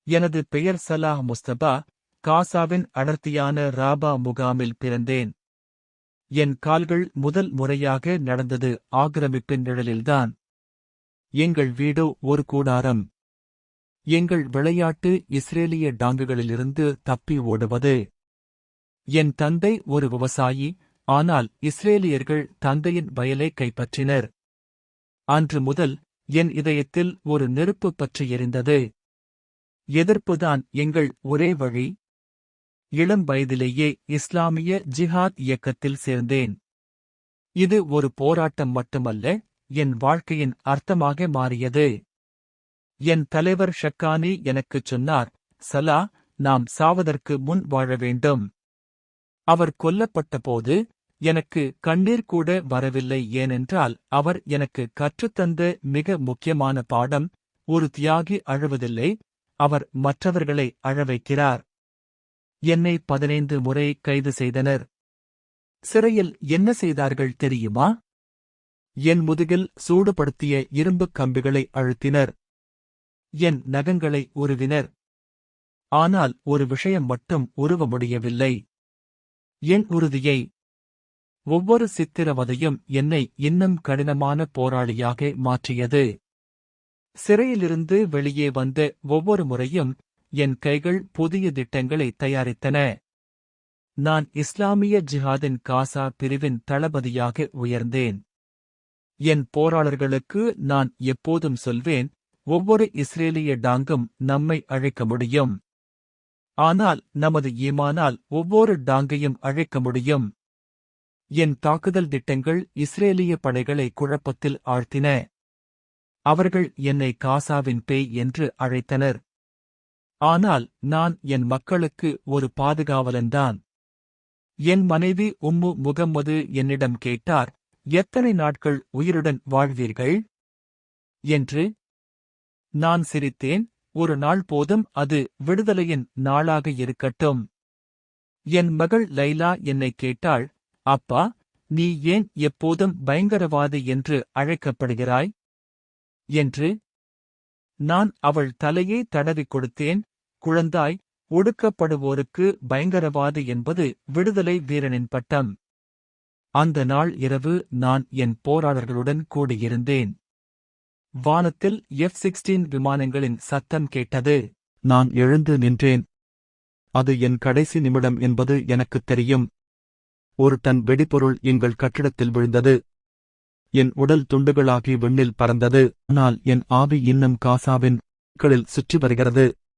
எனது பெயர் சலாஹ் முஸ்தபா. காசாவின் அடர்த்தியான ராபா முகாமில் பிறந்தேன். என் கால்கள் முதல் முறையாக நடந்தது ஆக்கிரமிப்பின் நிழலில்தான். எங்கள் வீடோ ஒரு கூடாரம். எங்கள் விளையாட்டு இஸ்ரேலிய டாங்குகளிலிருந்து தப்பி ஓடுவது. என் தந்தை ஒரு விவசாயி, ஆனால் இஸ்ரேலியர்கள் தந்தையின் வயலை கைப்பற்றினர். அன்று முதல் என் இதயத்தில் ஒரு நெருப்பு பற்றி எரிந்தது. எதிர்ப்புதான் எங்கள் ஒரே வழி. இளம் வயதிலேயே இஸ்லாமிய ஜிஹாத் இயக்கத்தில் சேர்ந்தேன். இது ஒரு போராட்டம் மட்டுமல்ல, என் வாழ்க்கையின் அர்த்தமாக மாறியது. என் தலைவர் ஷக்கானி எனக்குச் சொன்னார், சலா, நாம் சாவதற்கு முன் வாழ வேண்டும். அவர் கொல்லப்பட்டபோது எனக்கு கண்ணீர் கூட வரவில்லை. ஏனென்றால் அவர் எனக்கு கற்றுத்தந்த மிக முக்கியமான பாடம், ஒரு தியாகி அழுவதில்லை, அவர் மற்றவர்களை அழவைக்கிறார். என்னை 15 முறை கைது செய்தனர். சிறையில் என்ன செய்தார்கள் தெரியுமா? என் முதுகில் சூடுபடுத்திய இரும்புக் கம்பிகளை அழுத்தினர். என் நகங்களை உருவினர். ஆனால் ஒரு விஷயம் மட்டும் உருவ முடியவில்லை, என் உறுதியை. ஒவ்வொரு சித்திரவதையும் என்னை இன்னும் கடினமான போராளியாக மாற்றியது. சிறையிலிருந்து வெளியே வந்த ஒவ்வொரு முறையும் என் கைகள் புதிய திட்டங்களை தயாரித்தன. நான் இஸ்லாமிய ஜிஹாதின் காசா பிரிவின் தளபதியாக உயர்ந்தேன். என் போராளர்களுக்கு நான் எப்போதும் சொல்வேன், ஒவ்வொரு இஸ்ரேலிய டாங்கும் நம்மை அழைக்க முடியும். ஆனால் நமது ஈமானால் ஒவ்வொரு டாங்கையும் அழைக்க முடியும். என் தாக்குதல் திட்டங்கள் இஸ்ரேலிய படைகளை குழப்பத்தில் ஆழ்த்தின. அவர்கள் என்னை காசாவின் பேய் என்று அழைத்தனர். ஆனால் நான் என் மக்களுக்கு ஒரு பாதுகாவலன்தான். என் மனைவி உம்மு முகம்மது என்னிடம் கேட்டார், எத்தனை நாட்கள் உயிருடன் வாழ்வீர்கள் என்று. நான் சிரித்தேன், ஒரு நாள் போதும், அது விடுதலையின் நாளாக இருக்கட்டும். என் மகள் லைலா என்னை கேட்டாள், அப்பா, நீ ஏன் எப்போதும் பயங்கரவாதி என்று அழைக்கப்படுகிறாய் என்று. நான் அவள் தலையை தடவிக் கொடுத்தேன், குழந்தாய், ஒடுக்கப்படுவோருக்கு பயங்கரவாதி என்பது விடுதலை வீரனின் பட்டம். அந்த நாள் இரவு நான் என் போராளர்களுடன் கூடியிருந்தேன். வானத்தில் F-16 விமானங்களின் சத்தம் கேட்டது. நான் எழுந்து நின்றேன். அது என் கடைசி நிமிடம் என்பது எனக்குத் தெரியும். ஒரு டன் வெடிபொருள் எங்கள் கட்டிடத்தில் விழுந்தது. என் உடல் துண்டுகளாகி விண்ணில் பறந்தது. ஆனால் என் ஆவி இன்னும் காசாவின் களில் சுற்றி வருகிறது.